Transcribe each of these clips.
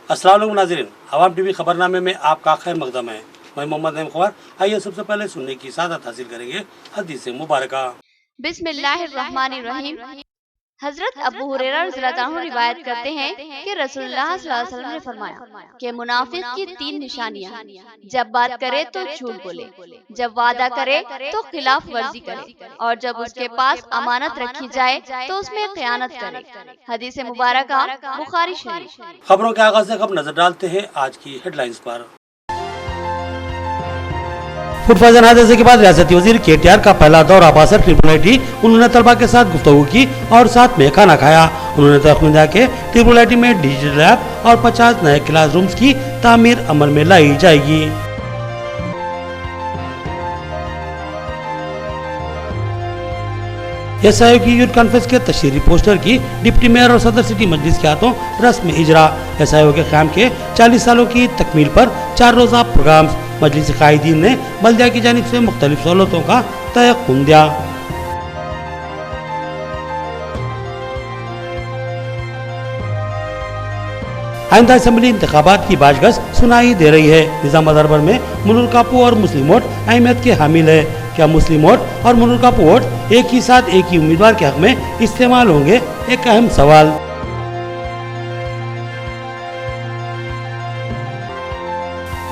अस्सलाम वालेकुम नाज़रीन, आवाम टीवी खबरनामे में आपका खैर मकदम है। मैं मोहम्मद नईम खबर। आइए सबसे पहले सुनने की सादत हासिल करेंगे हदीस मुबारका। बिस्मिल्लाहिर्रहमानिर्रहीम। हजरत अबू हुरैरा रज़ियल्लाहु अन्हु रिवायत करते हैं कि रसूलुल्लाह सल्लल्लाहु अलैहि वसल्लम ने फरमाया कि मुनाफिक की 3 निशानियां हैं। जब बात करे तो झूठ बोले, जब वादा करे तो खिलाफ वर्जी करे, और जब उसके पास अमानत रखी जाए तो उसमें खयानत करे। हदीस मुबारका बुखारी शरीफ। खबरों के आगाज से खबर नजर डालते हैं आज की हेडलाइंस पर। फूड पॉइजन हादसे के बाद रियासती वजीर KTR का पहला दौरा बासर ट्रिपल आईटी। उन्होंने तलबा के साथ गुफ्तगू की और साथ में खाना खाया। उन्होंने तख्मीन दिया कि ट्रिपल आईटी में डिजिटल लैब और 50 नए क्लास रूम्स की तामीर अमल में लाई जाएगी। SIO की यूथ कॉन्फ्रेंस के तशरीरी पोस्टर की डिप्टी मेयर और सदर सिटी मजलिस के हाथों रस्म इजरा। SIO के क़याम के 40 सालों की तकमील पर 4 रोज़ा प्रोग्राम। मजलिस कायदीन ने बल्दिया की जानिब से मुख्तलिफ सहूलतों का तयक़ुन दिया। आइंदा असम्बली इंतखाबात की बाजगश सुनाई दे रही है। निज़ाम दरबार में मुनुल कापू और मुस्लिम वोट अहमियत के हामिल है। क्या मुस्लिम वोट और मुनुल कापू वोट एक ही साथ एक ही उम्मीदवार के हक में इस्तेमाल होंगे? एक अहम सवाल।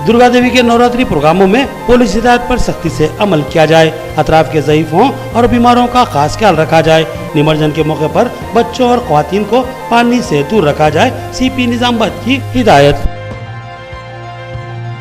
दुर्गा देवी के नवरात्रि प्रोग्रामों में पुलिस हिदायत पर सख्ती से अमल किया जाए। अतराफ के ज़ईफ़ों और बीमारों का खास ख्याल रखा जाए। निमज्जन के मौके पर बच्चों और ख्वातीन को पानी से दूर रखा जाए। CP निजामाबाद की हिदायत।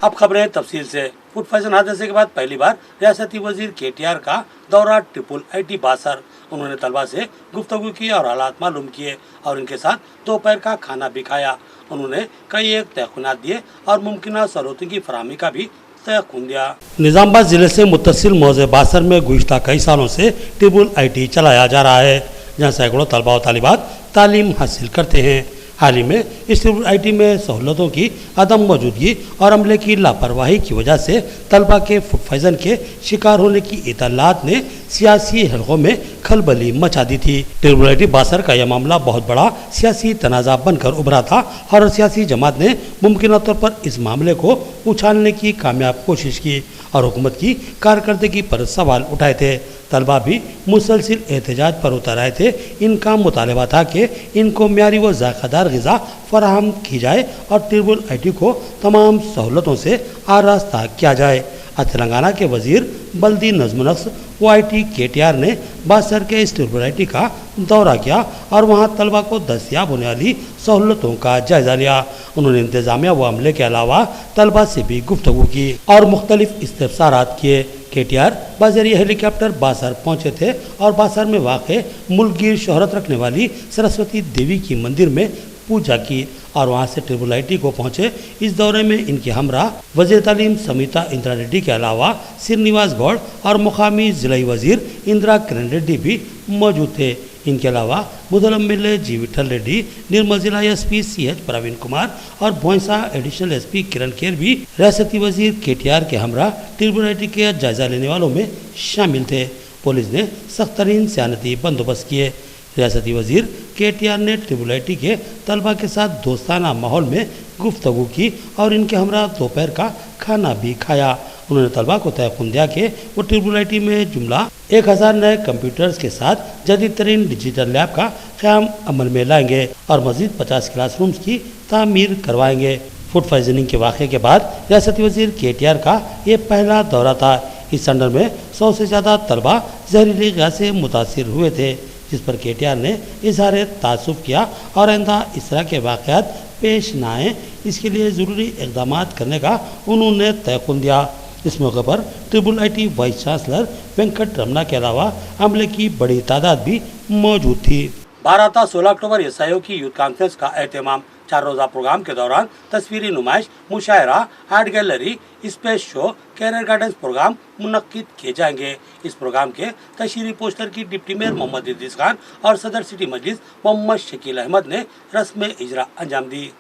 अब खबरें तफसील से। फूड पॉइजन हादसे के बाद पहली बार रियासती वजीर KTR का दौरा ट्रिपल आईटी बासर। उन्होंने तलबा से गुफ्तगू की और हालात मालूम किए और इनके साथ दोपहर का खाना भी खाया। उन्होंने कई एक तयक़ुनात दिए और मुमकिन सहूलतों की फराहमी का भी तयक़ुन दिया। निज़ामाबाद जिले से मुत्तसिल मौज़े बासर में गुज़िश्ता कई सालों से ट्रिपल आईटी चलाया जा रहा है, जहाँ सैकड़ों तलबा और तालिबात तालीम हासिल करते हैं। हाल ही में इस ट्रिपल आईटी में सहूलतों की अदम मौजूदगी और अमले की लापरवाही की वजह से तलबा के फूड पॉइजन के शिकार होने की इत्तलात ने सियासी हलकों में खलबली मचा दी थी। ट्रिपल आईटी बासर का यह मामला बहुत बड़ा सियासी तनाज़ा बनकर उभरा था और सियासी जमात ने मुमकिन तौर पर इस मामले को उछालने की कामयाब कोशिश की और हुकूमत की कारकर्दगी पर सवाल उठाए थे। तलबा भी मुसलसिल एहतजाज पर उतर आए थे। इनका मुतालबा था कि इनको म्यारी व ज़ायक़ादार ग़िज़ा फराहम की जाए और ट्रिपल आईटी को तमाम सहूलतों से आरास्ता किया जाए। तेलंगाना के वजीर बल्दी नज़्म-ओ-नस्क़ OIT KTR ने बासर के इस ट्रिपल आईटी का दौरा किया और वहाँ तलबा को दस्तयाब होने वाली सहूलतों का जायजा लिया। उन्होंने इंतज़ामिया व अमले के अलावा तलबा से भी गुफ्तगू की और मुख्तलिफ इस्तिफ़सारात किए। KTR बाज़रिया हेलीकॉप्टर बासर पहुँचे थे और बासर में वाक़े मुल्कगीर शोहरत रखने वाली सरस्वती देवी की मंदिर में पूजा की और वहाँ से ट्रिपल आईटी को पहुँचे। इस दौरे में इनके हमरा वज़ीर तालीम समिता इंदिरा रेड्डी के अलावा श्रीनिवास गौड़ और मुकामी ज़िलाई वज़ीर इंदिरा किरण रेड्डी भी मौजूद थे। इनके अलावा मुदल MLA G विठल रेड्डी, निर्मल जिला SP CH प्रवीण कुमार और भोंसा एडिशनल SP किरण खेर भी रियासती वजीर KTR के हमरा ट्रिपल आईटी के जायजा लेने वालों में शामिल थे। पुलिस ने सख्त तरीन सियानती बंदोबस्त किए। रियासती वजीर KTR ने ट्रिपल आईटी के तलबा के साथ दोस्ताना माहौल में गुफ्तगू की और इनके हमरा दोपहर का खाना भी खाया। उन्होंने तलबा को तयक़ुन दिया कि वो ट्रिपल आईटी में जुमला 1000 नए कंप्यूटर्स के साथ जदीद तरीन डिजिटल लैब का क़याम अमल में लाएंगे और मज़ीद 50 क्लास रूम्स की तामीर करवाएंगे। फूड पॉइजनिंग के वाक़े के बाद रियासती वजीर KTR का ये पहला दौरा था। इस अंडर में 100 से ज़्यादा तलबा जहरीली गैस से मुतासिर हुए थे, जिस पर KTR ने इज़हार तासुफ़ किया और आइंदा इस तरह के वाक़यात पेश न आए इसके लिए ज़रूरी इक़दामात करने का उन्होंने तयक़ुन दिया। इस मौके पर triple IT vice chancellor Venkat Ramana के अलावा अमले की बड़ी तादाद भी मौजूद थी। 12 था 16 अक्टूबर SIO की यूथ कॉन्फ्रेंस का एहतमाम। 4 रोज़ा प्रोग्राम के दौरान तस्वीरी नुमाइश, मुशायरा, art gallery, space show, career guidance programme मुनक्किद किए जाएंगे। इस प्रोग्राम के तशरीरी पोस्टर की डिप्टी मेयर मोहम्मद इद्रीस खान और सदर सिटी मजलिस मोहम्मद शकील अहमद ने रस्म इजरा अंजाम दी।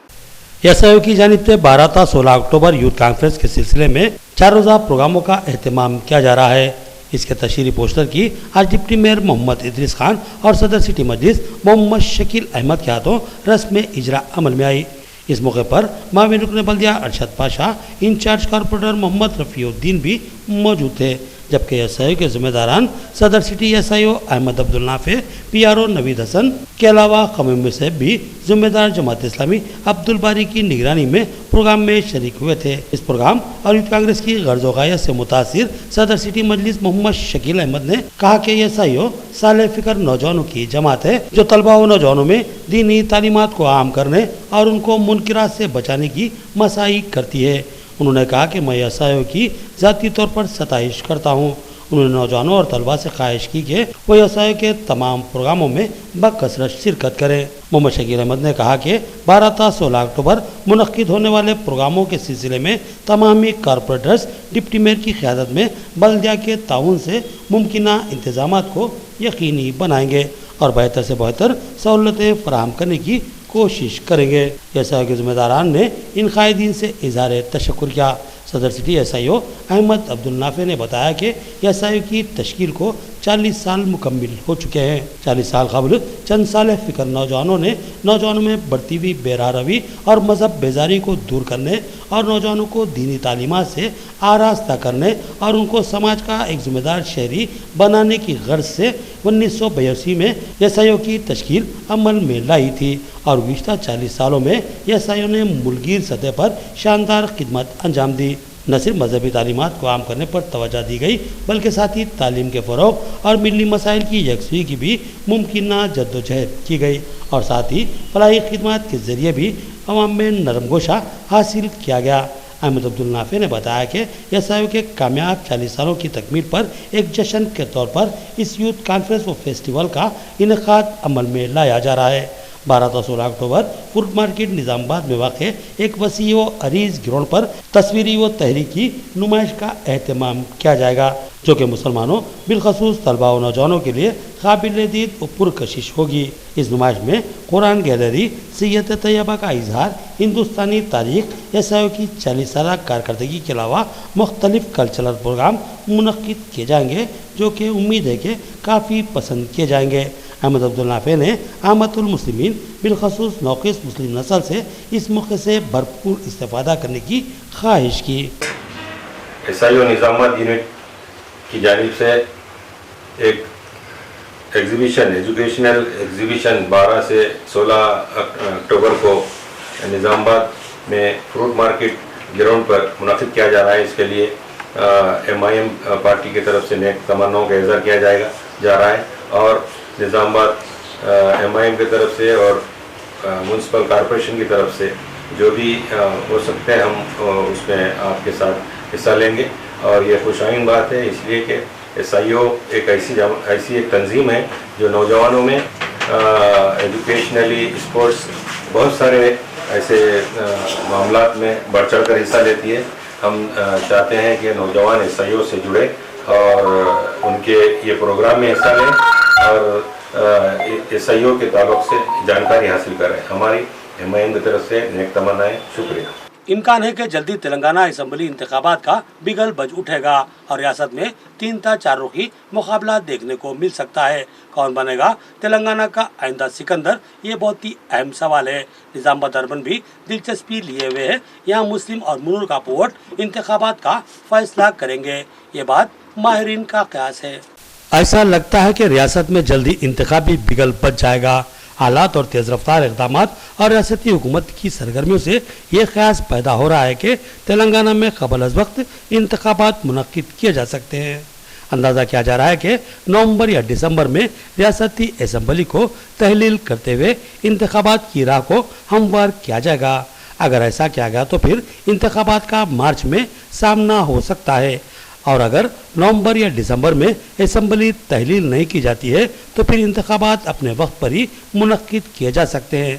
SIO की जानिब से 12 था 16 अक्टूबर यूथ कॉन्फ्रेंस के सिलसिले में 4 रोज़ा प्रोग्रामों का एहतमाम किया जा रहा है। इसके तशरीरी पोस्टर की आज डिप्टी मेयर मोहम्मद इद्रीस खान और सदर सिटी मजलिस मोहम्मद शकील अहमद के हाथों रस्म इजरा अमल में आई। اس موقع پر معاون رکن بلدیہ ارشد پاشا، انچارج کارپوریٹر محمد رفیع الدین بھی موجود تھے، جبکہ ایس آئی او کے ذمہ داران صدر city S I O Ahmed Abdul Nafe, P R O Naveed Hasan کے علاوہ قومی صاحب بھی ذمہ دار جماعت اسلامی عبدالباری کی نگرانی میں پروگرام میں شریک ہوئے تھے۔ اس پروگرام اور یوتھ کانگریس کی غرض و غایت سے متاثر صدر سٹی مجلس محمد شکیل احمد نے کہا کہ ایس آئی او صالح فکر نوجوانوں کی جماعت ہے جو طلبہ و نوجوانوں میں دینی تعلیمات کو عام کرنے اور ان کو منکرات سے بچانے کی مساعی کرتی ہے۔ انہوں نے کہا کہ میں ایس آئی او کی ذاتی طور پر ستائش کرتا ہوں۔ انہوں نے نوجوانوں اور طلباء سے خواہش کی کہ وہ ایس آئی او کے تمام پروگراموں میں بکثرت شرکت کریں۔ محمد شکیل احمد نے کہا کہ 12 تا 16 اکتوبر منعقد ہونے والے پروگراموں کے سلسلے میں تمامی کارپوریٹرز ڈپٹی میئر کی قیادت میں بلدیہ کے تعاون سے ممکنہ انتظامات کو یقینی بنائیں گے اور بہتر سے بہتر سہولتیں فراہم کرنے کی کوشش کریں گے۔ ایس آئی او کے ذمہ داران نے ان قائدین سے اظہار تشکر کیا۔ صدر city S I O Ahmed Abdul Nafi نے بتایا کہ ایس آئی او کی تشکیل کو 40 سال مکمل ہو چکے ہیں۔ 40 سال قبل چند صالح فکر نوجوانوں نے نوجوانوں میں بڑھتی ہوئی بے راہ روی اور مذہب بیزاری کو دور کرنے اور نوجوانوں کو دینی تعلیمات سے آراستہ کرنے اور ان کو سماج کا ایک ذمہ دار شہری بنانے کی غرض سے 1982 میں ایس آئی او کی تشکیل عمل میں لائی تھی اور گزشتہ 40 سالوں میں ایس آئی او نے ملکگیر سطح پر شاندار خدمت انجام دی۔ نہ صرف مذہبی تعلیمات کو عام کرنے پر توجہ دی گئی بلکہ ساتھ ہی تعلیم کے فروغ اور ملی مسائل کی یکسوئی کی بھی ممکنہ جدوجہد کی گئی اور ساتھ ہی فلاحی خدمات کے ذریعے بھی عوام میں نرم گوشہ حاصل کیا گیا۔ احمد عبدالنافع نے بتایا کہ ایس آئی او کے کامیاب 40 سالوں کی تکمیل پر ایک جشن کے طور پر اس یوتھ کانفرنس و فیسٹیول کا انعقاد عمل میں لایا جا رہا ہے۔ 12 تا 16 اکتوبر فروٹ مارکیٹ نظام آباد میں واقع ایک وسیع و عریض گراؤنڈ پر تصویری و تحریکی نمائش کا اہتمام کیا جائے گا جو کہ مسلمانوں بالخصوص طلباء و نوجوانوں کے لیے قابل دید و پرکشش ہوگی۔ اس نمائش میں قرآن گیلری، سیرت طیبہ کا اظہار، ہندوستانی تاریخ، ایس آئی او کی 40 سالہ کارکردگی کے علاوہ مختلف کلچرل پروگرام منعقد کیے جائیں گے جو کہ امید ہے کہ کافی پسند کیے جائیں گے۔ احمد عبدالنافع نے عامت المسلمین بالخصوص ناقص مسلم نسل سے اس موقع سے بھرپور استفادہ کرنے کی خواہش کی۔ ایس آئی او نظام آباد یونٹ کی جانب سے ایک ایگزیبیشن ایجوکیشنل ایگزیبیشن 12 سے 16 اکتوبر کو نظام آباد میں فروٹ مارکیٹ گراؤنڈ پر منعقد کیا جا رہا ہے۔ اس کے لیے ایم آئی ایم پارٹی کی طرف سے نیک تمناؤں کا اظہار کیا جا رہا ہے اور نظام آباد ایم آئی ایم کی طرف سے اور میونسپل کارپوریشن کی طرف سے جو بھی ہو سکتے ہیں ہم اس میں آپ کے ساتھ حصہ لیں گے اور یہ خوش آئند بات ہے اس لیے کہ ایس آئی او ایک ایسی ایک تنظیم ہے جو نوجوانوں میں ایجوکیشنلی اسپورٹس بہت سارے ایسے معاملات میں بڑھ چڑھ کر حصہ لیتی ہے۔ ہم چاہتے ہیں کہ نوجوان ایس آئی او سے جڑے اور ان کے یہ پروگرام میں حصہ لیں اور ایس آئی او کے تعلق سے جانکاری حاصل کریں۔ ہماری ایم آئی ایم کی طرف سے نیک تمنائیں۔ شکریہ۔ امکان ہے کہ جلدی تلنگانہ اسمبلی انتخابات کا بگل بج اٹھے گا اور ریاست میں 3 تا 4 رخی مقابلہ دیکھنے کو مل سکتا ہے۔ کون بنے گا تلنگانہ کا آئندہ سکندر، یہ بہت ہی اہم سوال ہے۔ نظام آباد اربن بھی دلچسپی لیے ہوئے ہے، یہاں مسلم اور منور کا ووٹ انتخابات کا فیصلہ کریں گے، یہ بات ماہرین کا قیاس ہے۔ ایسا لگتا ہے کہ ریاست میں جلدی انتخابی بگل بج جائے گا۔ حالات اور تیز رفتار اقدامات اور ریاستی حکومت کی سرگرمیوں سے یہ قیاس پیدا ہو رہا ہے کہ تلنگانہ میں قبل از وقت انتخابات منعقد کیے جا سکتے ہیں۔ اندازہ کیا جا رہا ہے کہ نومبر یا دسمبر میں ریاستی اسمبلی کو تحلیل کرتے ہوئے انتخابات کی راہ کو ہموار کیا جائے گا۔ اگر ایسا کیا گیا تو پھر انتخابات کا مارچ میں سامنا ہو سکتا ہے اور اگر نومبر یا دسمبر میں اسمبلی تحلیل نہیں کی جاتی ہے تو پھر انتخابات اپنے وقت پر ہی منعقد کیے جا سکتے ہیں۔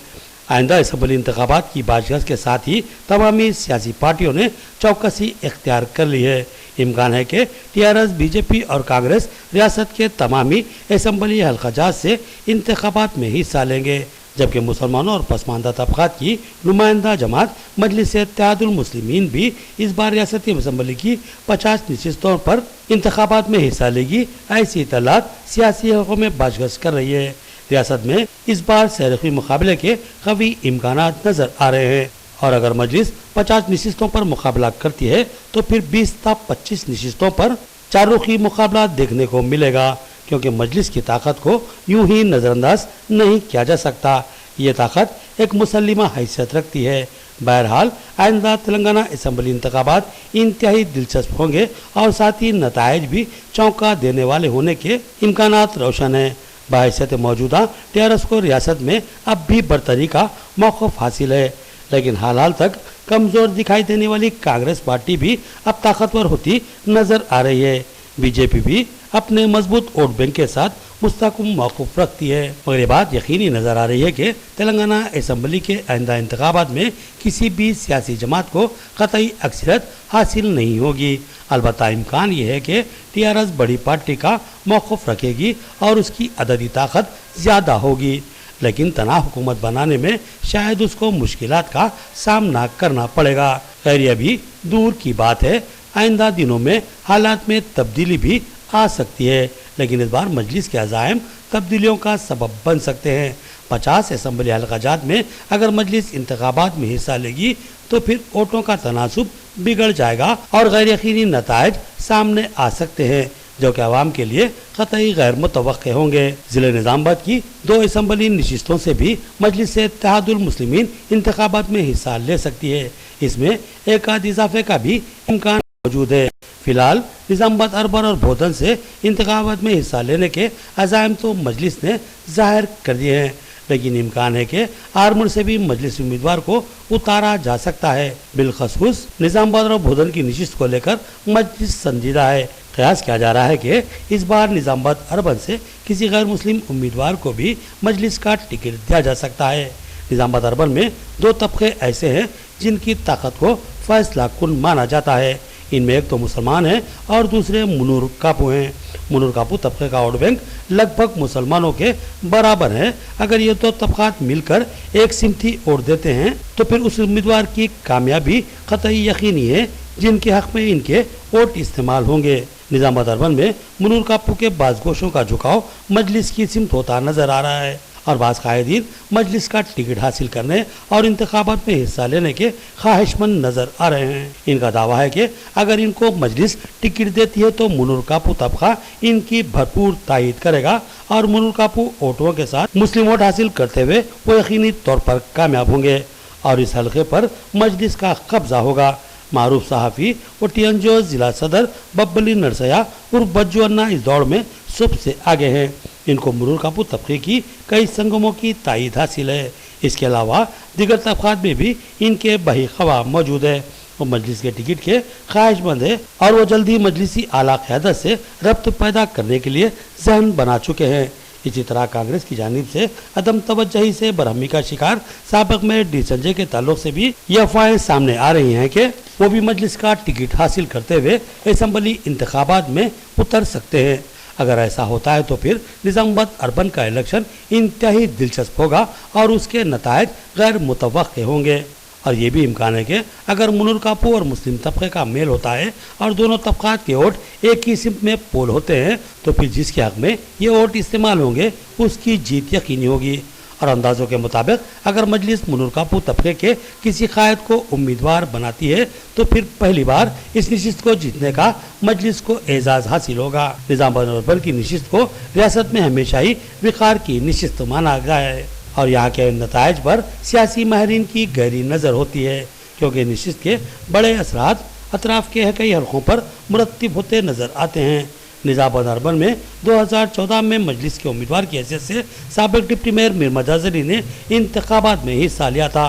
آئندہ اسمبلی انتخابات کی باز گشت کے ساتھ ہی تمامی سیاسی پارٹیوں نے چوکسی اختیار کر لی ہے۔ امکان ہے کہ T R S, B J P اور کانگریس ریاست کے تمامی اسمبلی حلقہ جات سے انتخابات میں حصہ لیں گے، جبکہ مسلمانوں اور پسماندہ طبقات کی نمائندہ جماعت مجلس اتحاد المسلمین بھی اس بار ریاستی اسمبلی کی 50 نشستوں پر انتخابات میں حصہ لے گی۔ ایسی اطلاعات سیاسی حلقوں میں باز گشت کر رہی ہے۔ ریاست میں اس بار سیرخی مقابلے کے قوی امکانات نظر آ رہے ہیں۔ اور اگر مجلس 50 نشستوں پر مقابلہ کرتی ہے تو پھر 20 تا 25 نشستوں پر چار رخی مقابلہ دیکھنے کو ملے گا، کیونکہ مجلس کی طاقت کو یوں ہی نظر انداز نہیں کیا جا سکتا۔ یہ طاقت ایک مسلمہ حیثیت رکھتی ہے۔ بہرحال آئندہ تلنگانہ اسمبلی انتخابات انتہائی دلچسپ ہوں گے اور ساتھ ہی نتائج بھی چونکا دینے والے ہونے کے امکانات روشن ہیں۔ بحیثیت موجودہ ٹیارس کو ریاست میں اب بھی برتری کا موقف حاصل ہے، لیکن حال تک کمزور دکھائی دینے والی کانگریس پارٹی بھی اب طاقتور ہوتی نظر آ رہی ہے۔ بی جے پی بھی اپنے مضبوط ووٹ بینک کے ساتھ مستحکم موقف رکھتی ہے، مگر یہ بات یقینی نظر آ رہی ہے کہ تلنگانہ اسمبلی کے آئندہ انتخابات میں کسی بھی سیاسی جماعت کو قطعی اکثریت حاصل نہیں ہوگی۔ البتہ امکان یہ ہے کہ ٹی آر ایس بڑی پارٹی کا موقف رکھے گی اور اس کی عددی طاقت زیادہ ہوگی، لیکن تنہا حکومت بنانے میں شاید اس کو مشکلات کا سامنا کرنا پڑے گا۔ خیر یہ بھی دور کی بات ہے، آئندہ دنوں میں حالات میں تبدیلی بھی آ سکتی ہے، لیکن اس بار مجلس کے عزائم تبدیلیوں کا سبب بن سکتے ہیں۔ 50 اسمبلی حلقہ جات میں اگر مجلس انتخابات میں حصہ لے گی تو پھر ووٹوں کا تناسب بگڑ جائے گا اور غیر یقینی نتائج سامنے آ سکتے ہیں، جو کہ عوام کے لیے قطعی غیر متوقع ہوں گے۔ ضلع نظام آباد کی 2 اسمبلی نشستوں سے بھی مجلس سے اتحاد المسلمین انتخابات میں حصہ لے سکتی ہے، اس میں ایک آدھ اضافے کا بھی امکان موجود ہے۔ فی الحال نظام آباد اربن اور بودھن سے انتخابات میں حصہ لینے کے عزائم تو مجلس نے ظاہر کر دیے ہیں، لیکن امکان ہے کہ آرمن سے بھی مجلس امیدوار کو اتارا جا سکتا ہے۔ بالخصوص نظام آباد اور بودھن کی نشست کو لے کر مجلس سنجیدہ ہے۔ قیاس کیا جا رہا ہے کہ اس بار نظام آباد اربن سے کسی غیر مسلم امیدوار کو بھی مجلس کا ٹکٹ دیا جا سکتا ہے۔ نظام آباد اربن میں 2 طبقے ایسے ہیں جن کی طاقت کو فیصلہ کن مانا جاتا ہے، ان میں ایک تو مسلمان ہیں اور دوسرے منور کاپو ہیں۔ منور کاپو طبقے کا ووٹ بینک لگ بھگ مسلمانوں کے برابر ہے۔ اگر یہ 2 طبقات مل کر ایک سمتی ووٹ دیتے ہیں تو پھر اس امیدوار کی کامیابی قطعی یقینی ہے جن کے حق میں ان کے ووٹ استعمال ہوں گے۔ نظام آباد اربن میں منور کاپو کے بعض گوشوں کا جھکاؤ مجلس کی سمت ہوتا نظر آ رہا ہے اور بعض قائدین مجلس کا ٹکٹ حاصل کرنے اور انتخابات میں حصہ لینے کے خواہش مند نظر آ رہے ہیں۔ ان کا دعویٰ ہے کہ اگر ان کو مجلس ٹکٹ دیتی ہے تو منور کاپو طبقہ ان کی بھرپور تائید کرے گا اور منور کاپو ووٹوں کے ساتھ مسلم ووٹ حاصل کرتے ہوئے وہ یقینی طور پر کامیاب ہوں گے اور اس حلقے پر مجلس کا قبضہ ہوگا۔ معروف صحافی و ٹی این جو ضلع صدر ببلی نرسیا اور بجو انا اس دوڑ میں سب سے آگے ہیں۔ ان کو منور کاپو طبقے کی کئی سنگموں کی تائید حاصل ہے۔ اس کے علاوہ دیگر طبقات میں بھی ان کے بہی خواہ موجود ہے۔ وہ مجلس کے ٹکٹ کے خواہش مند ہے اور وہ جلدی مجلسی اعلیٰ قیادت سے ربط پیدا کرنے کے لیے ذہن بنا چکے ہیں۔ اسی طرح کانگریس کی جانب سے عدم توجہی سے برہمی کا شکار سابق میں ڈی سنجے کے تعلق سے بھی یہ افواہیں سامنے آ رہی ہیں کہ وہ بھی مجلس کا ٹکٹ حاصل کرتے ہوئے اسمبلی انتخابات میں اتر سکتے ہیں۔ اگر ایسا ہوتا ہے تو پھر نظام آباد اربن کا الیکشن انتہائی دلچسپ ہوگا اور اس کے نتائج غیر متوقع ہوں گے، اور یہ بھی امکان ہے کہ اگر منور کاپو اور مسلم طبقے کا میل ہوتا ہے اور دونوں طبقات کے ووٹ ایک ہی سمت میں پول ہوتے ہیں تو پھر جس کے حق میں یہ ووٹ استعمال ہوں گے اس کی جیت یقینی ہوگی۔ اور اندازوں کے مطابق اگر مجلس منور کاپو طبقے کے کسی قائد کو امیدوار بناتی ہے تو پھر پہلی بار اس نشست کو جیتنے کا مجلس کو اعزاز حاصل ہوگا۔ نظام آباد اربن کی نشست کو ریاست میں ہمیشہ ہی وقار کی نشست مانا گیا ہے اور یہاں کے نتائج پر سیاسی ماہرین کی گہری نظر ہوتی ہے، کیونکہ نشست کے بڑے اثرات اطراف کے کئی حلقوں پر مرتب ہوتے نظر آتے ہیں۔ نظام آباد اربن میں 2014 میں مجلس کے امیدوار کی حیثیت سے سابق ڈپٹی میئر میر مجاز علی نے انتخابات میں حصہ لیا تھا۔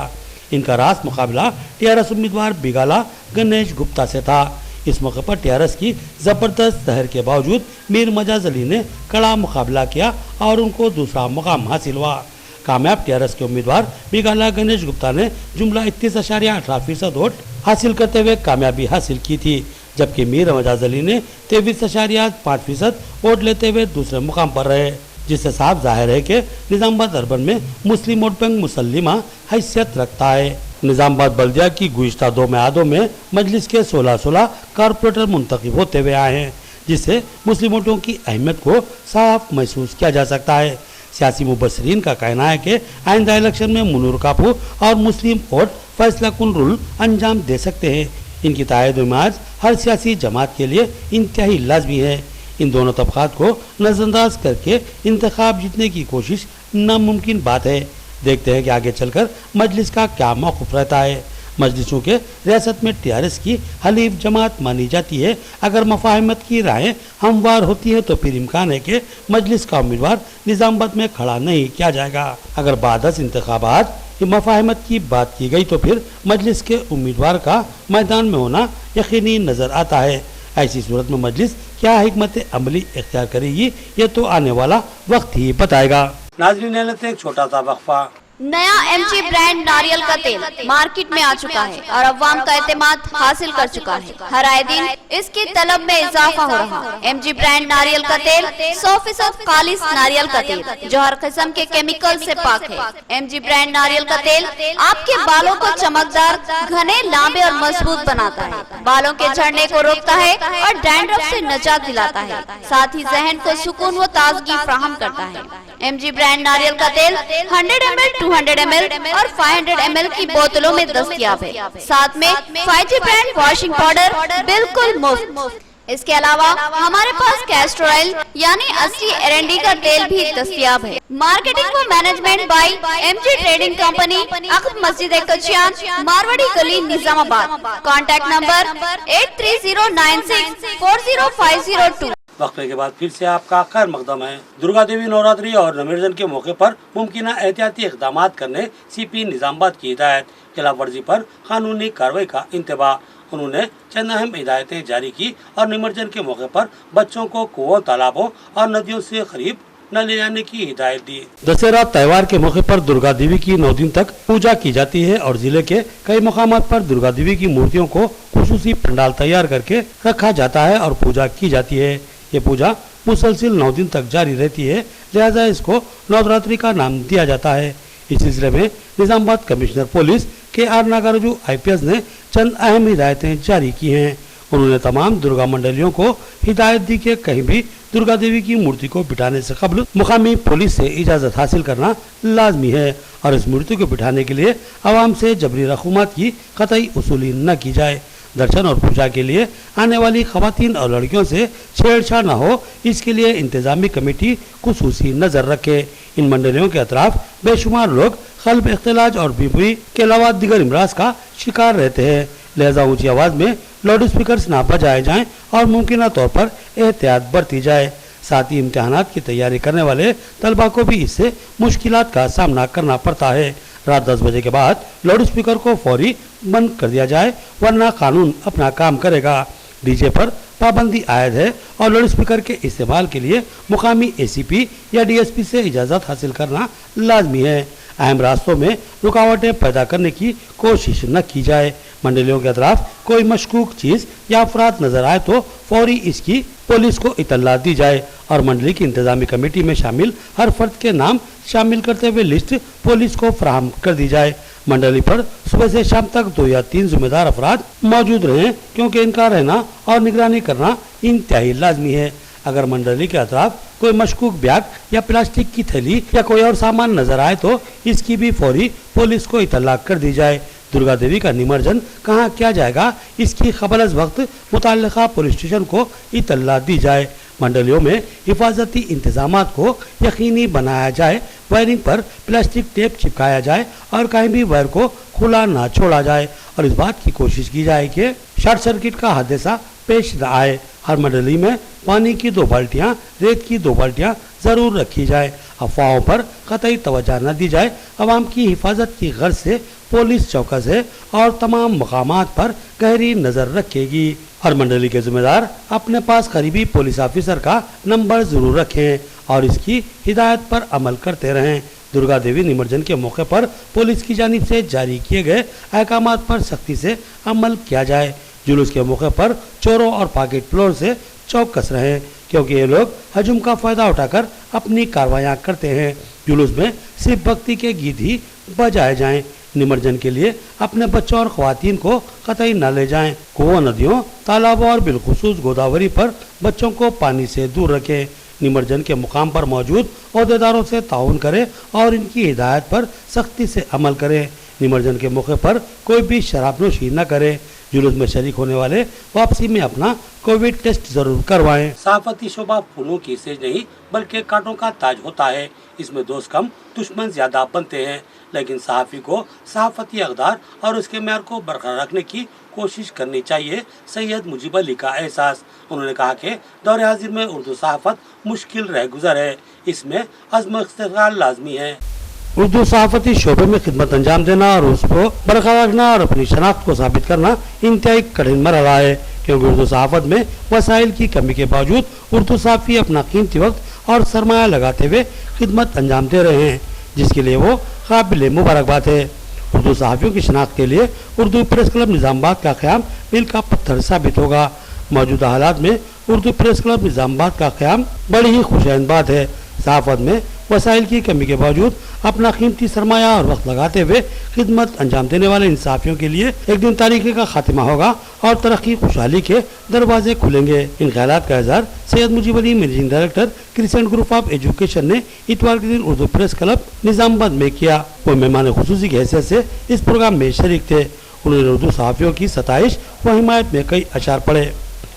ان کا راست مقابلہ ٹی آر ایس امیدوار بیگالا گنیش گپتا سے تھا۔ اس موقع پر ٹی آر ایس کی زبردست زہر کے باوجود میر مجاز علی نے کڑا مقابلہ کیا اور ان کو دوسرا مقام حاصل ہوا۔ کامیاب ٹی آر ایس کے امیدوار بیگالا گنیش گپتا نے جملہ 31.18% ووٹ حاصل کرتے ہوئے کامیابی حاصل کی تھی، جبکہ میر مجاز علی نے 23.5% ووٹ لیتے ہوئے دوسرے مقام پر رہے، جس سے صاف ظاہر ہے کہ نظام آباد اربن میں مسلم ووٹ بینک مسلمہ حیثیت رکھتا ہے۔ نظام آباد بلدیہ کی گزشتہ 2 میعادوں میں مجلس کے 16 کارپوریٹر منتخب ہوتے ہوئے آئے ہیں، جس سے مسلم ووٹوں کی اہمیت کو صاف محسوس کیا جا سکتا ہے۔ سیاسی مبصرین کا کہنا ہے کہ آئندہ الیکشن میں منور کاپو اور مسلم ووٹ फैसला कुन रूल अंजाम दे सकते हैं। इनकी तायद आज हर सियासी जमात के लिए इंतहाई लाजमी है। इन दोनों तबकात को नजरअंदाज करके इंतखाब जीतने की कोशिश नामुमकिन बात है। देखते हैं कि आगे चलकर मजलिस का क्या मौक़िफ़ रहता है। मजलिसों के रियासत में टीआरएस की हलीफ जमात मानी जाती है। अगर मफाहमत की राहें हमवार होती है तो फिर इम्कान है कि मजलिस का उम्मीदवार निजामबाद में खड़ा नहीं किया जाएगा। अगर बादस इंतखाबात मफाहमत की बात की गई तो फिर मजलिस के उम्मीदवार का मैदान में होना यकीनी नजर आता है। ऐसी सूरत में मजलिस क्या हिकमत अमली इख्तियार करेगी ये तो आने वाला वक्त ही बताएगा। नाज़रीन, लेते एक छोटा सा वक्फा। नया एमजी ब्रांड नारियल का तेल मार्केट में आ चुका है और अवाम का एतमाद हासिल कर चुका है। हर आए दिन इसकी तलब में इजाफा हो रहा है। एमजी ब्रांड नारियल का तेल 100% खालिस नारियल का तेल जो हर किस्म के केमिकल से पाक है। एमजी ब्रांड नारियल का तेल आपके बालों को चमकदार, घने, लांबे और मजबूत बनाता है। बालों के झड़ने को रोकता है और डैंड्रफ से निजात दिलाता है। साथ ही जहन को सुकून व ताजगी फराहम करता है। एमजी ब्रांड नारियल का तेल 100 ml, 200 ml और 500 ml की बोतलों में दस्तयाब है। साथ में 5G ब्रांड वॉशिंग पाउडर बिल्कुल मुफ्त। इसके अलावा हमारे पास कैस्टर ऑयल यानी असली एरंडी का तेल भी दस्तयाब है। मार्केटिंग व management by MG trading company, अक़ब मस्जिद कचियान, मारवाड़ी गली, निजामाबाद। Contact number 8309640502। वक्फे के बाद फिर से आपका खैर मकदम है। दुर्गा देवी नवरात्रि और नवमीर्जन के मौके पर मुमकिन एहतियाती इक़दाम करने सीपी निजामाबाद की हिदायत। खिलाफ वर्जी पर कानूनी कार्रवाई का इंतबाह। उन्होंने चंद अहम हिदायतें जारी की और निमज्जन के मौके पर बच्चों को कुओं, तालाबों और नदियों से करीब न ले जाने की हिदायत दी। दशहरा त्योहार के मौके पर दुर्गा देवी की 9 दिन तक पूजा की जाती है और जिले के कई मकामात पर दुर्गा देवी की मूर्तियों को खुसूसी पंडाल तैयार करके रखा जाता है और पूजा की जाती है। ये पूजा मुसलसिल 9 दिन तक जारी रहती है, लिहाजा इसको नवरात्रि का नाम दिया जाता है। इस सिलसिले में Nizamabad commissioner police KR नागार्जु IPS ने चंद अहम हिदायतें जारी की हैं। उन्होंने तमाम दुर्गा मंडलियों को हिदायत दी कि कहीं भी दुर्गा देवी की मूर्ति को बिठाने से कबल मुकामी पुलिस से इजाजत हासिल करना लाजमी है और इस मूर्ति को बिठाने के लिए आवाम से जबरी रकूमत की कतई वसूली न की जाए। दर्शन और पूजा के लिए आने वाली खवातीन और लड़कियों से छेड़छाड़ न हो, इसके लिए इंतजामी कमेटी खुसूसी नजर रखे। इन मंडलियों के अतराफ बेशुमार लोग कल्ब, इख्तिलाज और बीमारी के अलावा दिगर इमराज का शिकार रहते हैं, लिहाजा ऊंची आवाज में लाउड स्पीकर्स ना बजाए जाएं और मुमकिन तौर पर एहतियात बरती जाए। साथ ही इम्तिहानात की तैयारी करने वाले तलबा को भी इससे मुश्किलात का सामना करना पड़ता है। रात 10 बजे के बाद लाउड स्पीकर को फौरी बंद कर दिया जाए, वरना कानून अपना काम करेगा। डीजे पर पाबंदी आयद है और लाउड स्पीकर के इस्तेमाल के लिए मुकामी ACP या DSP से इजाज़त हासिल करना लाजमी है। अहम रास्तों में रुकावटें पैदा करने की कोशिश न की जाए। मंडलियों के अतराफ कोई मशकूक चीज या अफराद नजर आए तो फौरी इसकी पुलिस को इतला दी जाए और मंडली की इंतजामी कमेटी में शामिल हर फर्द के नाम शामिल करते हुए लिस्ट पुलिस को फराहम कर दी जाए। मंडली पर सुबह से शाम तक 2 या 3 जिम्मेदार अफराद मौजूद रहें, क्योंकि इनका रहना और निगरानी करना इंतहाई लाजमी है। अगर मंडली के अतराफ कोई मशकूक बैग या प्लास्टिक की थैली या कोई और सामान नजर आए तो इसकी भी फौरी पुलिस को इतला कर दी जाए। दुर्गा देवी का निमज्जन कहाँ किया जाएगा, इसकी खबर अज वक्त मुताल्लिका पुलिस स्टेशन को इतला दी जाए। मंडलियों में हिफाजती इंतजामात को यकीनी बनाया जाए, वायरिंग पर प्लास्टिक टेप चिपकाया जाए और कहीं भी वायर को खुला ना छोड़ा जाए और इस बात की कोशिश की जाए कि शॉर्ट सर्किट का हादसा पेश न आए। हर मंडली में पानी की 2 बाल्टियां, रेत की 2 बाल्टियां जरूर रखी जाए। अफवाहों पर कतई तवज्जो न दी जाए। अवाम की हिफाजत की गर्ज से पुलिस चौकस है और तमाम मकामात पर गहरी नजर रखेगी। हर मंडली के जिम्मेदार अपने पास करीबी पुलिस ऑफिसर का नंबर जरूर रखें और इसकी हिदायत पर अमल करते रहें। दुर्गा देवी निमज्जन के मौके पर पुलिस की जानिब से जारी किए गए अहकामात पर सख्ती से अमल किया जाए। जुलूस के मौके पर चोरों और पॉकेट फ्लोर से चौकस रहें, क्योंकि ये लोग हजूम का फायदा उठाकर अपनी कार्रवाइयाँ करते हैं। जुलूस में सिर्फ भक्ति के गीत ही बजाए जाएं। निमज्जन के लिए अपने बच्चों और ख्वातीन को कतई न ले जाएं। कुओं, नदियों, तालाबों और बिलखुसूस गोदावरी पर बच्चों को पानी से दूर रखें। निमज्जन के मुकाम पर मौजूद अहदेदारों से ताउन करे और इनकी हिदायत पर सख्ती से अमल करे। निमज्जन के मौके पर कोई भी शराबनोशी न करे। जुलूस में शरीक होने वाले वापसी में अपना कोविड टेस्ट जरूर करवाएं। सहाफती शोभा फूलों की सेज नहीं बल्कि कांटों का ताज होता है। इसमें दोस्त कम दुश्मन ज्यादा बनते हैं, लेकिन सहाफी को सहाफती अक़दार और उसके म्यार को बरकरार रखने की कोशिश करनी चाहिए। सैयद मुजीब अली का एहसास। उन्होंने कहा कि दौर हाजिर में उर्दू सहाफत मुश्किल रह गुजर है, इसमें अज़्म इस्तिक़लाल लाजमी है। उर्दू सहाफती शोबे में खिदमत अंजाम देना और उसको बरकरार रखना और अपनी शनाख्त को साबित करना इंतहाई कठिन मरहला है, क्योंकि उर्दू सहाफत में वसाइल की कमी के बावजूद उर्दू सहाफ़ी अपना कीमती वक्त और सरमाया लगाते हुए खिदमत अंजाम दे रहे हैं, जिसके लिए वो काबिल मुबारकबाद है। उर्दू सहाफ़ियों की शनाख्त के लिए उर्दू प्रेस क्लब निज़ामाबाद का क़याम मील का पत्थर साबित होगा। मौजूदा हालात में उर्दू प्रेस क्लब निज़ामाबाद का क़याम बड़ी ही खुशैन बात है। सहाफत में वसाइल की कमी के बावजूद अपना कीमती सरमाया और वक्त लगाते हुए खिदमत अंजाम देने वाले इन सहाफ़ियों के लिए एक दिन तारीखी का खात्मा होगा और तरक्की खुशहाली के दरवाजे खुलेंगे। इन ख्यालात का इज़हार Syed Mujeeb Ali managing director Crescent Group of Education ने इतवार के दिन उर्दू प्रेस क्लब निज़ामाबाद में किया। वो मेहमान खुसूसी की हैसियत से इस प्रोग्राम में शरीक थे। उन्होंने उर्दू सहाफ़ियों की सताइश व हिमायत में कई अशार पढ़े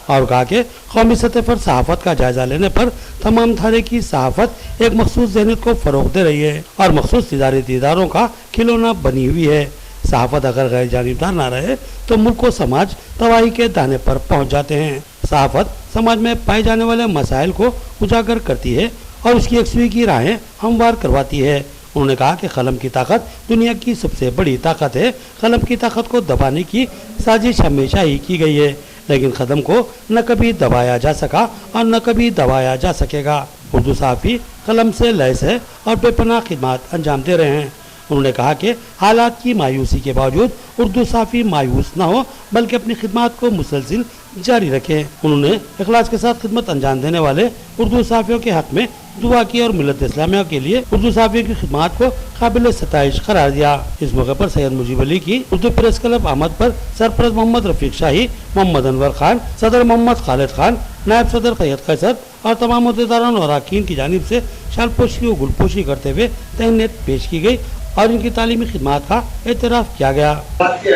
और कहा कि कौमी सतह पर सहाफत का जायजा लेने पर तमाम धारे की सहाफत एक मखसूस ज़हनियत को फ़रोग़ दे रही है और मखसूस तिजारती इदारों का खिलौना बनी हुई है। सहाफत अगर गैर जानिबदार न रहे तो मुल्क व समाज तबाही के दाने पर पहुँच जाते हैं। सहाफत समाज में पाए जाने वाले मसाइल को उजागर करती है और उसकी यकसुई की राहें हमवार करवाती है। उन्होंने कहा कि कलम की ताकत दुनिया की सबसे बड़ी ताकत है। कलम की ताकत को दबाने की साजिश हमेशा ही की गई है, लेकिन कदम को न कभी दबाया जा सका और न कभी दबाया जा सकेगा। उर्दू सहाफ़ी कलम से लैस है और बेपनाह खिदमत अंजाम दे रहे हैं। उन्होंने कहा कि हालात की मायूसी के बावजूद उर्दू सहाफ़ी मायूस न हो बल्कि अपनी खिदमत को मुसलसिल जारी रखें। उन्होंने इखलास के साथ खिदमत अंजाम देने वाले उर्दू सहाफ़ियों के हक़ में दुआ की और मिलत इस्लामिया के लिए उर्दू सहाफ़ियों की खिदमत को काबिल सताइश करार दिया। इस मौके पर सैयद मुजीब अली की उर्दू प्रेस क्लब अहमद पर सरपरस्त मोहम्मद रफीक शाही, मोहम्मद अनवर खान, सदर मोहम्मद खालिद खान, नायब सदर सैयद कैसर और तमाम अहदेदारान और अरकान की जानिब से शालपोशी और गुलपोशी करते हुए तहनीत पेश की गई और इनकी तालीमी खिदमत का एतराफ़ किया गया। बात के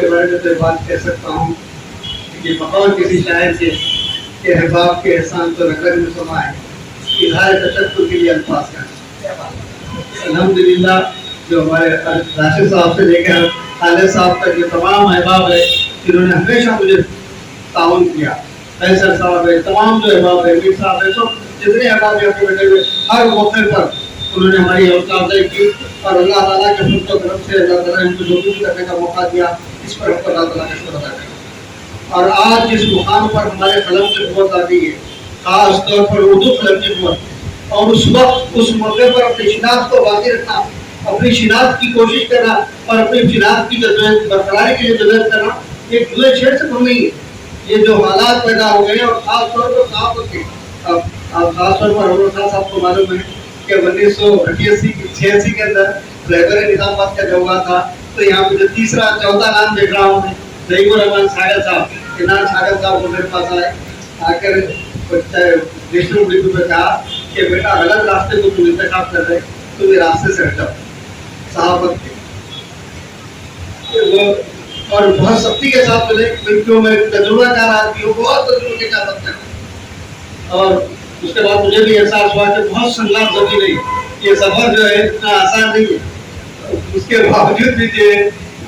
बारे में तो बात कह सकता हूँ कि बकौल किसी शायर के अहबाब के एहसान तो रगड़ में समा है, इज़हार तशक्कुर के लिए अल्फाज का। अल्हम्दुलिल्लाह जो हमारे राशिद साहब से लेकर खालिद साहब तक ये तमाम अहबाब है जिन्होंने हमेशा मुझे ताउन किया। कैसर साहब है, तमाम जो अहबाब है, मीर साहब है, तो जितने अहबाब यहाँ पे बैठे हुए हर मौके पर उन्होंने हमारी हौसला अफजाई की और अल्लाह ताला के फज़ल व करम से अल्लाह ताला हमको जो कुछ करने का मौका दिया इस पर हमको अल्लाह ताला का शुक्र अदा करें। और आज जिस मुकाम पर हमारे कलम की क़ुव्वत आ गई है, खास तौर पर उर्दू कलम की क़ुव्वत, और उस वक्त उस मौके पर अपनी शिनाख्त को बाकी रखना, अपनी शिनाख्त की कोशिश करना और अपनी शिनाख्त की बरकरारी के लिए जदोजहद करना एक जुए छेड़ से कम नहीं है। ये जो हालात पैदा हो गए और खास तौर पर सहाफ़त के, अब खास तौर पर अनवर खान साहब को मालूम है कि 1986 के अंदर रहबर निज़ामाबाद का जब हुआ था तो यहाँ पे जो तीसरा चौथा नाम देख रहा हूँ मैं, ज़हीबुर रहमान सागर साहब, इनाम सागर साहब को मेरे पास आए, आकर नेशनल मीडिया पे कहा कि बेटा गलत रास्ते को तुम इंतखाब कर रहे, तुम ये रास्ते से हट जाओ सहाफ़त के। वो और बहुत सख्ती के साथ बोले, क्योंकि मैं तजुर्बाकार आदमी हूँ, बहुत तजुर्बे के साथ। और उसके बाद मुझे भी एहसास हुआ कि बहुत संघर्ष जरूरी नहीं, ये सफर जो है इतना आसान नहीं है। उसके बावजूद भी जो है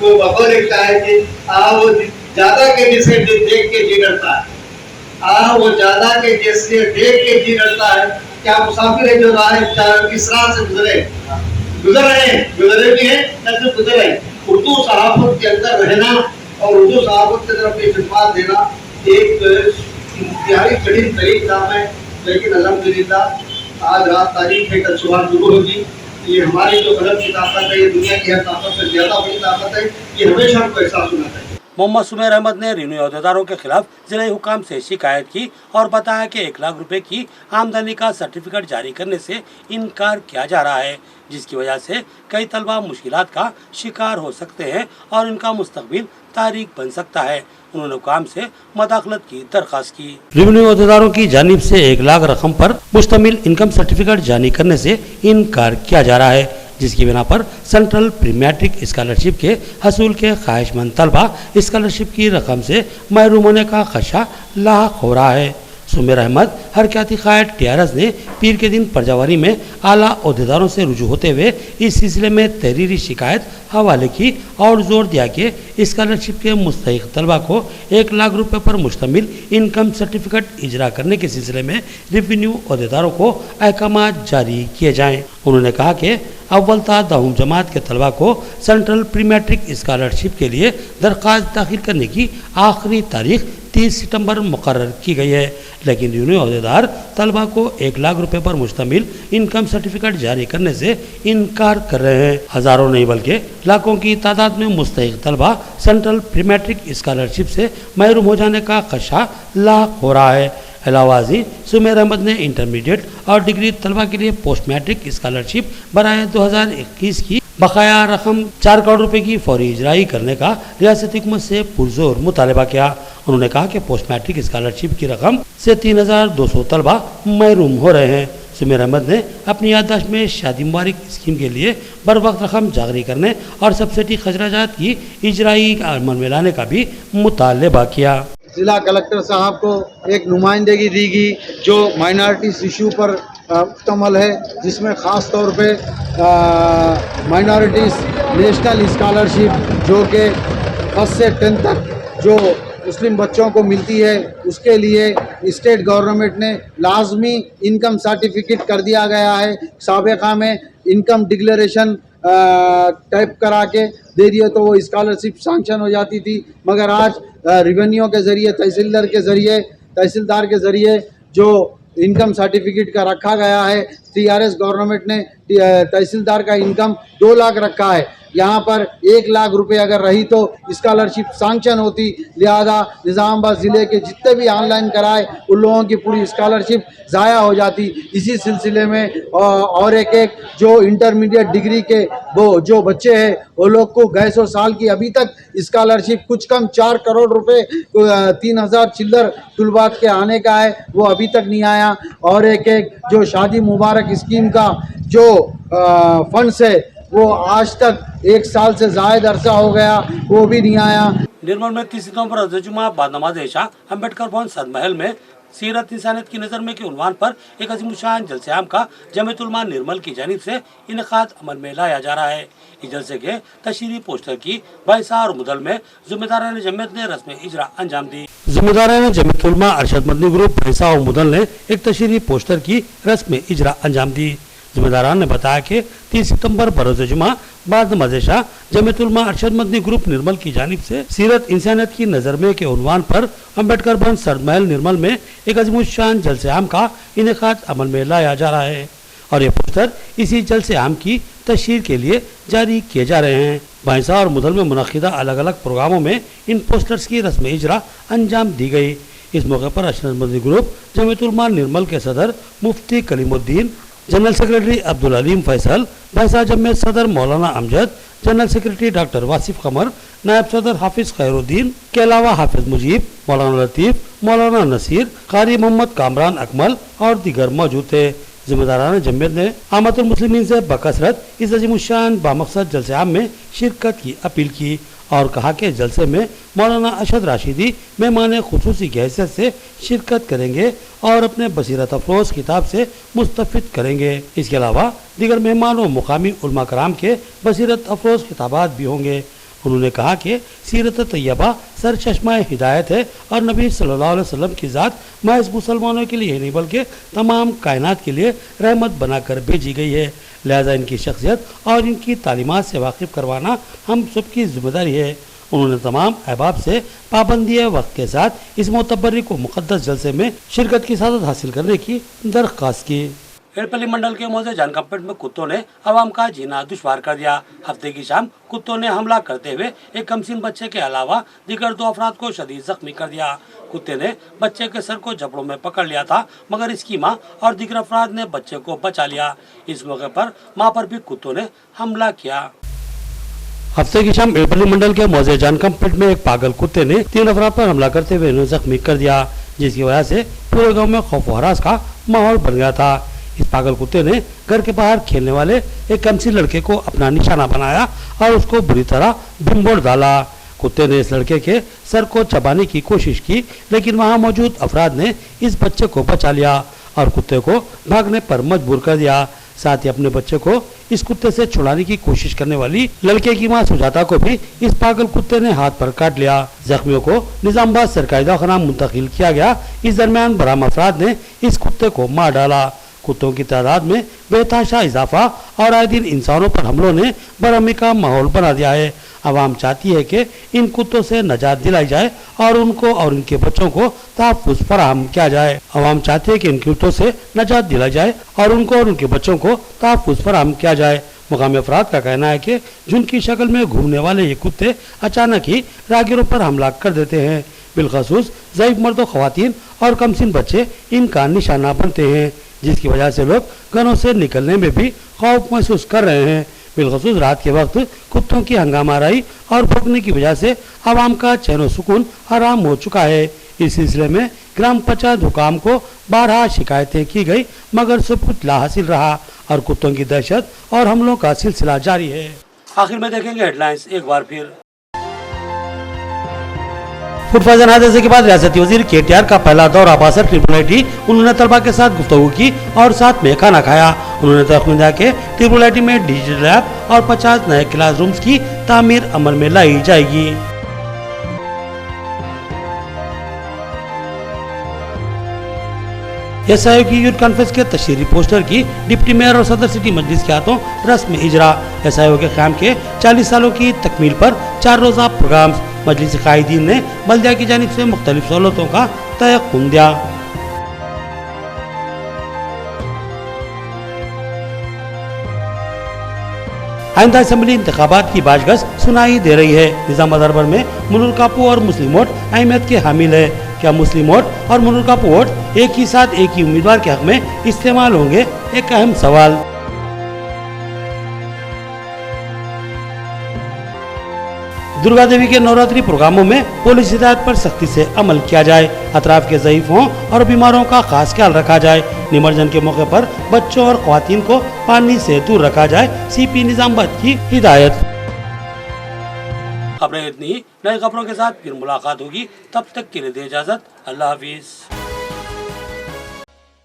वो बकौल एक है कि वो ज्यादा के जैसे देख के जी डरता है, वो ज्यादा के जैसे देख के जी डरता है। क्या मुसाफिर जो राह इस राह से गुजर रहे भी हैं, ऐसे गुजर रहे। उर्दू सहाफ़त के अंदर रहना और उर्दू सहाफ़त की तरफ खिदमत देना एक इंतहाई कठिन तरीक काम है, लेकिन अल्हम्दुलिल्लाह आज रात तारीख है, कल सुबह शुरू होगी। ये हमारी जो कलम की ताकत है, ये दुनिया की हर ताकत से ज़्यादा बड़ी ताकत है, ये हमेशा हमको एहसास होना चाहिए। मोहम्मद सुमेर अहमद ने रिन्यू अहदेदारों के खिलाफ जिला हुकाम से शिकायत की और बताया कि 1 लाख रुपए की आमदनी का सर्टिफिकेट जारी करने से इनकार किया जा रहा है, जिसकी वजह से कई तलबा मुश्किलात का शिकार हो सकते हैं और इनका मुस्तकबिल तारीख बन सकता है। उन्होंने हुकाम से मदाखलत की दरखास्त की। रेवेन्यू अहदेदारों की जानिब से 1 लाख रकम पर मुश्तमिल इनकम सर्टिफिकेट जारी करने से इनकार किया जा रहा है, जिसकी बिना पर सेंट्रल प्री मैट्रिक स्कॉलरशिप के हसूल के ख्वाहिशमंद तलबा स्कॉलरशिप की रकम से महरूम होने का खदशा लाहक हो रहा है। सुमेर अहमद हरकती कायद TRS ने पीर के दिन परजावारी में आला अहदेदारों से रुजू होते हुए इस सिलसिले में तहरीरी शिकायत हवाले की और जोर दिया कि स्कॉलरशिप के मुस्तहिक तलबा को 1 लाख रुपए पर मुश्तमिल इनकम सर्टिफिकेट इजरा करने के सिलसिले में रेवेन्यू अहदेदारों को अहकाम जारी किए जाएँ। उन्होंने कहा कि अव्वल ता दहम जमात के तलबा को सेंट्रल प्री मैट्रिक स्कॉलरशिप के लिए दरख्वास्त दाखिल करने की आखिरी तारीख 30 सितंबर मुकर्रर की गई है, लेकिन रेवेन्यू अहदेदार तलबा को 1 लाख रुपए पर मुश्तमिल इनकम सर्टिफिकेट जारी करने से इनकार कर रहे हैं। हजारों नहीं बल्कि लाखों की तादाद में मुस्तहिक तलबा सेंट्रल प्री मैट्रिक स्कॉलरशिप से महरूम हो जाने का खदशा लाहक हो रहा है। अलावाजी सुमेर अहमद ने इंटरमीडिएट और डिग्री तलबा के लिए पोस्ट मैट्रिक स्कॉलरशिप बराए 2021 की बकाया रकम 4 करोड़ रुपए की फौरी इजराई करने का रियासती हुकूमत से पुरजोर मुतालबा किया। उन्होंने कहा कि पोस्ट मैट्रिक स्कॉलरशिप की रकम से 3200 तलबा महरूम हो रहे हैं। सुमेर अहमद ने अपनी याददाश्त में शादी मुबारक स्कीम के लिए बर वक्त रकम जारी करने और सब्सिडी खर्चाजात की इजराई अमल में लाने का भी मुतालबा किया। जिला कलेक्टर साहब को एक नुमाइंदगी दी गई जो माइनॉरिटीज़ इशू पर मुश्तमिल है, जिसमें ख़ास तौर पे माइनॉरिटीज़ नेशनल स्कॉलरशिप जो कि 1 से 10 तक जो मुस्लिम बच्चों को मिलती है, उसके लिए स्टेट गवर्नमेंट ने लाजमी इनकम सर्टिफिकेट कर दिया गया है। साबिक़ा में इनकम डिक्लेरेशन टाइप करा के दे दिए तो वो स्कॉलरशिप सैंक्शन हो जाती थी, मगर आज रेवेन्यू के ज़रिए तहसीलदार के ज़रिए जो इनकम सर्टिफिकेट का रखा गया है, TRS गवर्नमेंट ने तहसीलदार का इनकम 2 लाख रखा है। यहाँ पर 1 लाख रुपए अगर रही तो स्कॉलरशिप सैंक्शन होती, लिहाजा निज़ामाबाद ज़िले के जितने भी ऑनलाइन कराए उन लोगों की पूरी स्कॉलरशिप ज़ाया हो जाती। इसी सिलसिले में और एक जो इंटरमीडिएट डिग्री के वो जो बच्चे हैं वो लोग को गए 100 साल की अभी तक स्कॉलरशिप कुछ कम 4 करोड़ रुपए 3000 चिल्लर तुलबात के आने का है, वो अभी तक नहीं आया। और एक जो शादी मुबारक स्कीम का जो फंड्स है वो आज तक 1 साल से ज़ायद अरसा हो गया, वो भी नहीं आया। निर्मल में 30 सितंबर जुमा बाद नमाज इशा अम्बेडकर भवन सदमहल में सीरत इंसानियत की नज़र में के उन्वान पर एक अज़ीमुशान जलसे आम का जमीयत उलमा निर्मल की जानिब से इनेकाद अमल में लाया जा रहा है। इस जलसे के तशरीही पोस्टर की बाइसा और मुदल में ज़िम्मेदारान जमीयत ने रस्म इजरा अंजाम दी। ज़िम्मेदारान जमीयत उलमा अरशद मदनी ग्रुप बाइसा और मुदल ने एक तशरीही पोस्टर की रस्म इजरा अंजाम दी। ज़िम्मेदारान ने बताया कि 30 सितंबर बरोज़ जुमा बाद नमाज़ इशा जमीयत उलमा अरशद मदनी ग्रुप निर्मल की जानिब से सीरत इंसानियत की नज़र में के उन्वान पर अम्बेडकर भवन सरमहल निर्मल में एक अज़ीमुशान जलसे आम का इनेकाद अमल में लाया जा रहा है और ये पोस्टर इसी जलसे आम की तशहीर के लिए जारी किए जा रहे हैं। बाइसा और मुदल में मुनक़िदा अलग अलग प्रोग्रामों में इन पोस्टर्स की रस्म इजरा अंजाम दी गई। इस मौके पर अरशद मदनी ग्रुप जमीयत उलमा निर्मल के सदर मुफ्ती कलीमुद्दीन, जनरल सेक्रेटरी अब्दुल अलीम फैसल, बाइसा जमीयत सदर मौलाना Amjad, general secretary doctor Wasif Qamar, नायब सदर हाफिज खैरुद्दीन के अलावा हाफिज मुजीब, मौलाना लतीफ़, मौलाना नसीर, कारी मोहम्मद कामरान अकमल और दीगर मौजूद थे। ज़िम्मेदारान जमीयत ने आमतुल मुस्लिमीन से बकसरत इस अज़ीमुशान बामकसद जलसे आम में शिरकत की अपील की और कहा कि जलसे में मौलाना अशद राशिदी मेहमान खुसूसी की हैसियत से शिरकत करेंगे और अपने बसीरत अफरोज़ किताब से मुस्तफ़िद करेंगे। इसके अलावा दीगर मेहमान और मुकामी उलमा कराम के बसीरत अफरोज़ किताबात भी होंगे। उन्होंने कहा कि सीरत तैयबा सर चश्मा हिदायत है और नबी सल्लल्लाहु अलैहि वसल्लम की ज़ात महज मुसलमानों के लिए नहीं बल्कि तमाम कायनात के लिए रहमत बनाकर भेजी गई है। लिहाजा इनकी शख्सियत और इनकी तालीमात से वाकिफ़ करवाना हम सब की जिम्मेदारी है। उन्होंने तमाम अहबाब से पाबंदी वक्त के साथ इस मोतबरी को मुक़द्दस जलसे में शिरकत की सादत हासिल करने की दरख्वास्त की। एड़पल्ली मंडल के मोजे जानकापेट में कुत्तों ने आवाम का जीना दुश्वार कर दिया। हफ्ते की शाम कुत्तों ने हमला करते हुए एक कमसीन बच्चे के अलावा दीगर 2 अफराद को शदीद जख्मी कर दिया। कुत्ते ने बच्चे के सर को जबड़ों में पकड़ लिया था, मगर इसकी मां और दीगर अफराद ने बच्चे को बचा लिया। इस मौके पर मां पर भी कुत्तों ने हमला किया। हफ्ते की शाम एड़पल्ली मंडल के मोजे जानकापेट में एक पागल कुत्ते ने 3 अफराद पर हमला करते हुए उन्हें जख्मी कर दिया, जिसकी वजह से पूरे गांव में खौफ व हरास का माहौल बन गया था। इस पागल कुत्ते ने घर के बाहर खेलने वाले एक कमसीन लड़के को अपना निशाना बनाया और उसको बुरी तरह भूनबोड़ डाला। कुत्ते ने इस लड़के के सर को चबाने की कोशिश की, लेकिन वहां मौजूद अफराद ने इस बच्चे को बचा लिया और कुत्ते को भागने पर मजबूर कर दिया। साथ ही अपने बच्चे को इस कुत्ते से छुड़ाने की कोशिश करने वाली लड़के की मां सुजाता को भी इस पागल कुत्ते ने हाथ पर काट लिया। जख्मियों को निजामाबाद सरकारी दवाखाना मुंतकिल किया गया। इस दरमियान बराम अफराद ने इस कुत्ते को मार डाला। कुत्तों की तादाद में बेतहाशा इजाफा और आए दिन इंसानों पर हमलों ने बेरहमी का माहौल बना दिया है। आवाम चाहती है कि इन कुत्तों से नजात दिलाई जाए और उनको और इनके बच्चों को तहफ़्फ़ुज़ फराहम किया जाए। आवाम चाहती है कि इन कुत्तों से नजात दिलाई जाए और उनको और उनके बच्चों को तहफ़्फ़ुज़ फराहम किया जाए। मुकामी अफराद का कहना है कि झुंड की शक्ल में घूमने वाले ये कुत्ते अचानक ही राहगीरों पर हमला कर देते हैं। बिलखसूस ज़ईफ़ मर्द ख़वातीन और कमसीन बच्चे इनका निशाना बनते हैं, जिसकी वजह से लोग घरों से निकलने में भी खौफ महसूस कर रहे हैं। बिलखसूस रात के वक्त कुत्तों की हंगामाराई और भौंकने की वजह से आवाम का चैन व सुकून हराम हो चुका है। इस सिलसिले में ग्राम पंचायत हुकाम को 12 शिकायतें की गई, मगर सब कुछ लाहासिल रहा और कुत्तों की दहशत और हमलों का सिलसिला जारी है। आखिर में देखेंगे हेडलाइंस एक बार फिर। फूड पॉइजन हादसे के बाद रियासती वजीर केटीआर का पहला दौरा बासर ट्रिपल आईटी। उन्होंने तलबा के साथ गुफ्तगू की और साथ में खाना खाया। उन्होंने तख्मीन दिया कि ट्रिपल आईटी में डिजिटल लैब और 50 नए क्लास रूम्स की तामीर अमल में लाई जाएगी। एसआईओ की यूथ कॉन्फ्रेंस के तशरीरी पोस्टर की डिप्टी मेयर और सदर सिटी मजलिस के हाथों रस्म इजरा। एसआईओ के क़याम के 40 सालों की तकमील पर 4 रोज़ा प्रोग्राम। मजलिस कायदीन ने बल्दिया की जानिब से मुख्तलिफ सहूलतों का तयक़्क़ुन दिया। आइंदा असम्बली इंतखाबात की बाजगश सुनाई दे रही है। निजामाबाद अर्बन में मुनूर कापू और मुस्लिम वोट अहमियत के हामिल है। क्या मुस्लिम वोट और मुनूर कापू वोट एक ही साथ एक ही उम्मीदवार के हक में इस्तेमाल होंगे? एक अहम सवाल। दुर्गा देवी के नवरात्रि प्रोग्रामों में पुलिस हिदायत पर सख्ती से अमल किया जाए। अतराफ के ज़ईफ़ों और बीमारों का खास ख्याल रखा जाए। निमज्जन के मौके पर बच्चों और ख़वातीन को पानी से दूर रखा जाए। सीपी निजामाबाद की हिदायत। खबरें इतनी ही। नई खबरों के साथ फिर मुलाकात होगी, तब तक के लिए दे इजाज़त। अल्लाह हाफिज़।